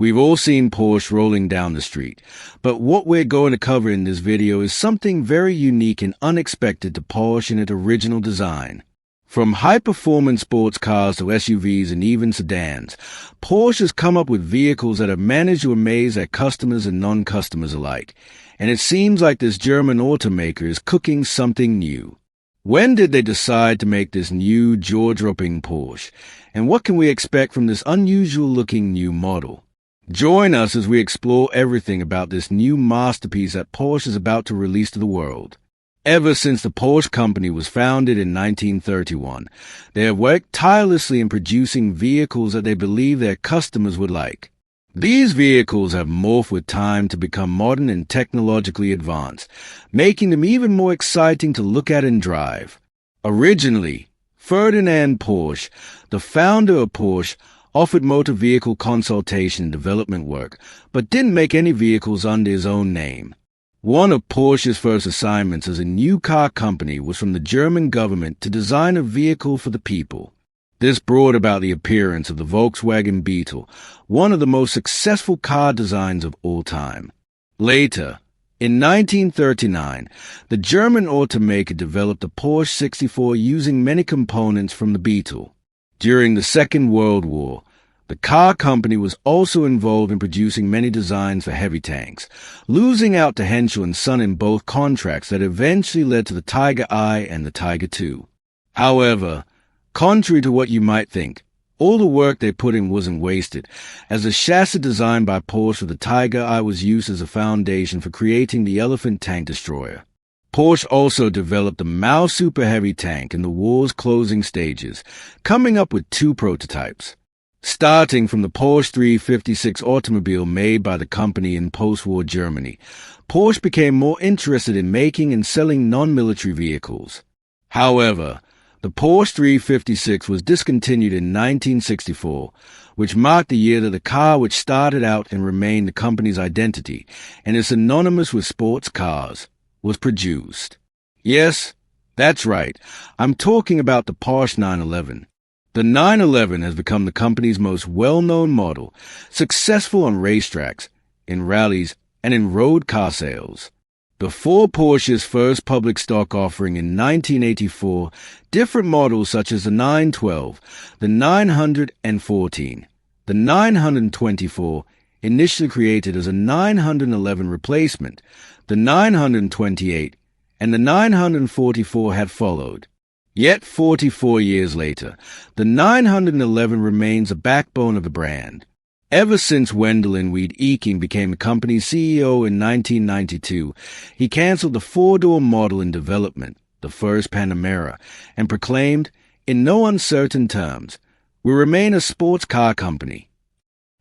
We've all seen Porsche rolling down the street, but what we're going to cover in this video is something very unique and unexpected to Porsche in its original design. From high-performance sports cars to SUVs and even sedans, Porsche has come up with vehicles that have managed to amaze their customers and non-customers alike, and it seems like this German automaker is cooking something new. When did they decide to make this new jaw-dropping Porsche, and what can we expect from this unusual-looking new model? Join us as we explore everything about this new masterpiece that Porsche is about to release to the world. Ever since the Porsche company was founded in 1931, they have worked tirelessly in producing vehicles that they believe their customers would like. These vehicles have morphed with time to become modern and technologically advanced, making them even more exciting to look at and drive. Originally, Ferdinand Porsche, the founder of Porsche, offered motor vehicle consultation and development work, but didn't make any vehicles under his own name. One of Porsche's first assignments as a new car company was from the German government to design a vehicle for the people. This brought about the appearance of the Volkswagen Beetle, one of the most successful car designs of all time. Later, in 1939, the German automaker developed the Porsche 64 using many components from the Beetle. During the Second World War, the car company was also involved in producing many designs for heavy tanks, losing out to Henschel & Son in both contracts that eventually led to the Tiger I and the Tiger II. However, contrary to what you might think, all the work they put in wasn't wasted, as the chassis designed by Porsche for the Tiger I was used as a foundation for creating the Elephant tank destroyer. Porsche also developed the Mao Super Heavy tank in the war's closing stages, coming up with two prototypes. Starting from the Porsche 356 automobile made by the company in post-war Germany, Porsche became more interested in making and selling non-military vehicles. However, the Porsche 356 was discontinued in 1964, which marked the year that the car which started out and remained the company's identity and is synonymous with sports cars, was produced. Yes, that's right, I'm talking about the Porsche 911. The 911 has become the company's most well-known model, successful on racetracks, in rallies, and in road car sales. Before Porsche's first public stock offering in 1984, different models such as the 912, the 914, the 924, initially created as a 911 replacement, the 928, and the 944 had followed. Yet 44 years later, the 911 remains a backbone of the brand. Ever since Wendelin Weed-Eking became the company's CEO in 1992, he canceled the four-door model in development, the first Panamera, and proclaimed, in no uncertain terms, "We remain a sports car company."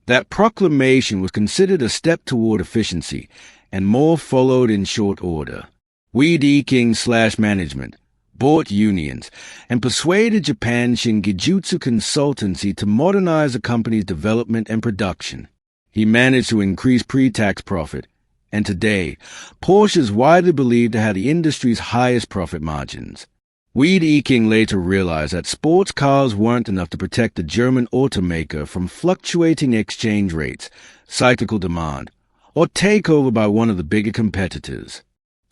That proclamation was considered a step toward efficiency, and more followed in short order. Weed-Eking/management bought unions and persuaded Japan's Shingijutsu Consultancy to modernize the company's development and production. He managed to increase pre-tax profit, and today, Porsche is widely believed to have the industry's highest profit margins. Weed-Eking later realized that sports cars weren't enough to protect the German automaker from fluctuating exchange rates, cyclical demand, or takeover by one of the bigger competitors.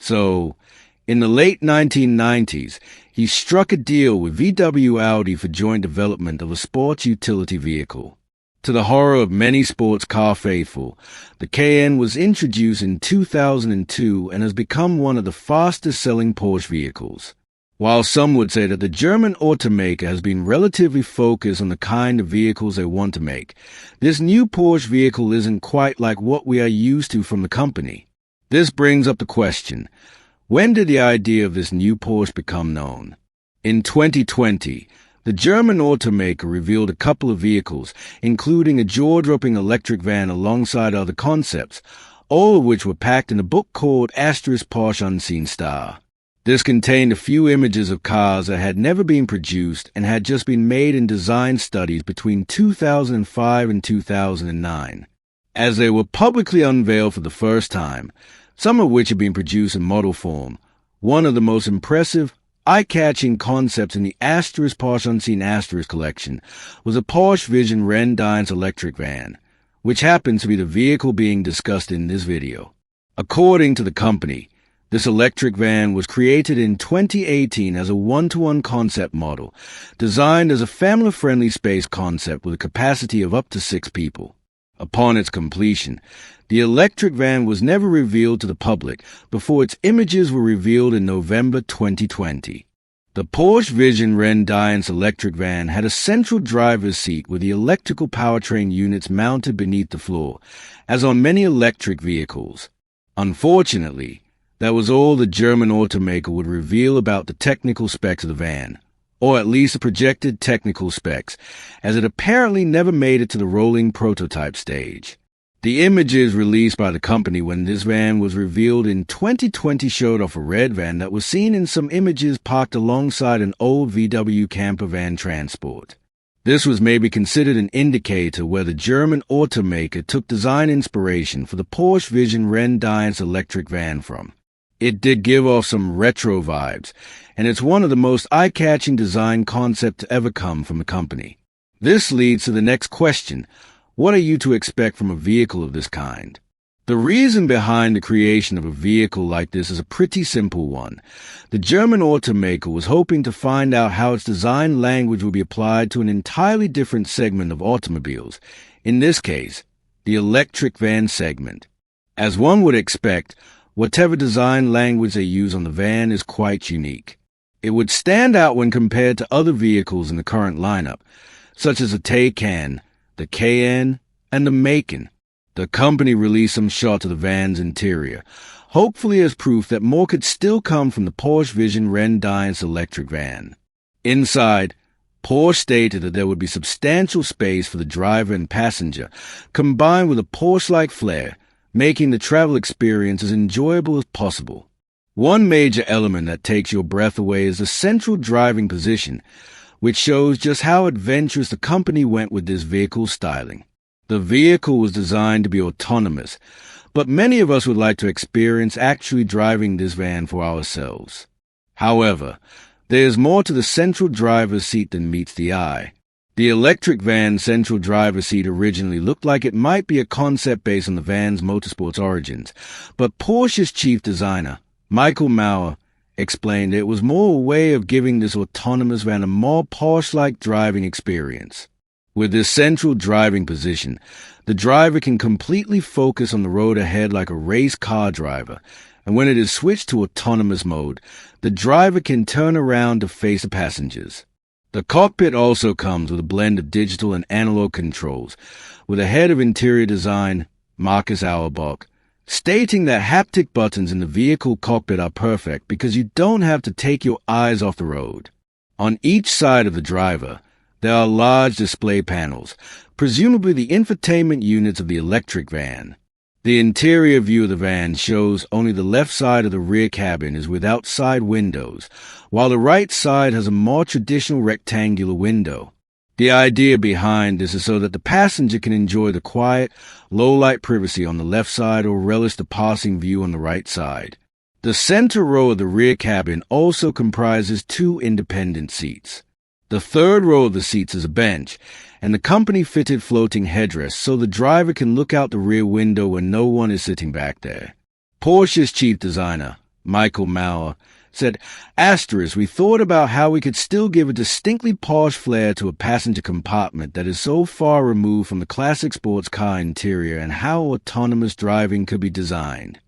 So, in the late 1990s, he struck a deal with VW Audi for joint development of a sports utility vehicle. To the horror of many sports car faithful, the Cayenne was introduced in 2002 and has become one of the fastest-selling Porsche vehicles. While some would say that the German automaker has been relatively focused on the kind of vehicles they want to make, this new Porsche vehicle isn't quite like what we are used to from the company. This brings up the question, when did the idea of this new Porsche become known? In 2020, the German automaker revealed a couple of vehicles, including a jaw-dropping electric van alongside other concepts, all of which were packed in a book called Porsche Unseen Star. This contained a few images of cars that had never been produced and had just been made in design studies between 2005 and 2009. As they were publicly unveiled for the first time, some of which had been produced in model form, one of the most impressive, eye-catching concepts in the Porsche Unseen collection was a Porsche Vision Renndienst electric van, which happens to be the vehicle being discussed in this video. According to the company, this electric van was created in 2018 as a one-to-one concept model, designed as a family-friendly space concept with a capacity of up to 6 people. Upon its completion, the electric van was never revealed to the public before its images were revealed in November 2020. The Porsche Vision Renndienst electric van had a central driver's seat with the electrical powertrain units mounted beneath the floor, as on many electric vehicles. Unfortunately, that was all the German automaker would reveal about the technical specs of the van, or at least the projected technical specs, as it apparently never made it to the rolling prototype stage. The images released by the company when this van was revealed in 2020 showed off a red van that was seen in some images parked alongside an old VW camper van transport. This was maybe considered an indicator where the German automaker took design inspiration for the Porsche Vision Renndienst electric van from. It did give off some retro vibes, and it's one of the most eye-catching design concepts to ever come from the company. This leads to the next question. What are you to expect from a vehicle of this kind? The reason behind the creation of a vehicle like this is a pretty simple one. The German automaker was hoping to find out how its design language would be applied to an entirely different segment of automobiles, in this case, the electric van segment. As one would expect, whatever design language they use on the van is quite unique. It would stand out when compared to other vehicles in the current lineup, such as the Taycan, the Cayenne, and the Macan. The company released some shots of the van's interior, hopefully as proof that more could still come from the Porsche Vision Renndienst electric van. Inside, Porsche stated that there would be substantial space for the driver and passenger, combined with a Porsche-like flair, making the travel experience as enjoyable as possible. One major element that takes your breath away is the central driving position, which shows just how adventurous the company went with this vehicle's styling. The vehicle was designed to be autonomous, but many of us would like to experience actually driving this van for ourselves. However, there is more to the central driver's seat than meets the eye. The electric van's central driver's seat originally looked like it might be a concept based on the van's motorsports origins, but Porsche's chief designer, Michael Mauer, explained it was more a way of giving this autonomous van a more Porsche-like driving experience. With this central driving position, the driver can completely focus on the road ahead like a race car driver, and when it is switched to autonomous mode, the driver can turn around to face the passengers. The cockpit also comes with a blend of digital and analog controls, with a head of interior design, Markus Auerbach, stating that haptic buttons in the vehicle cockpit are perfect because you don't have to take your eyes off the road. On each side of the driver, there are large display panels, presumably the infotainment units of the electric van. The interior view of the van shows only the left side of the rear cabin is without side windows, while the right side has a more traditional rectangular window. The idea behind this is so that the passenger can enjoy the quiet, low-light privacy on the left side or relish the passing view on the right side. The center row of the rear cabin also comprises 2 independent seats. The third row of the seats is a bench, and the company fitted floating headrests so the driver can look out the rear window when no one is sitting back there. Porsche's chief designer, Michael Mauer, said, we thought about how we could still give a distinctly Porsche flair to a passenger compartment that is so far removed from the classic sports car interior and how autonomous driving could be designed.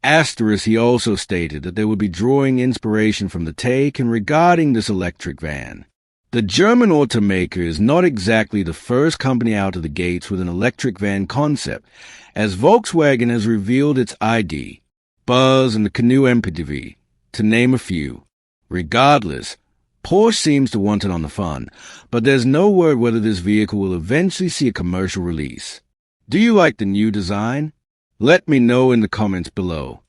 He also stated that they would be drawing inspiration from the Taycan regarding this electric van. The German automaker is not exactly the first company out of the gates with an electric van concept, as Volkswagen has revealed its ID, Buzz, and the Canoe MPV, to name a few. Regardless, Porsche seems to want it on the fun, but there's no word whether this vehicle will eventually see a commercial release. Do you like the new design? Let me know in the comments below.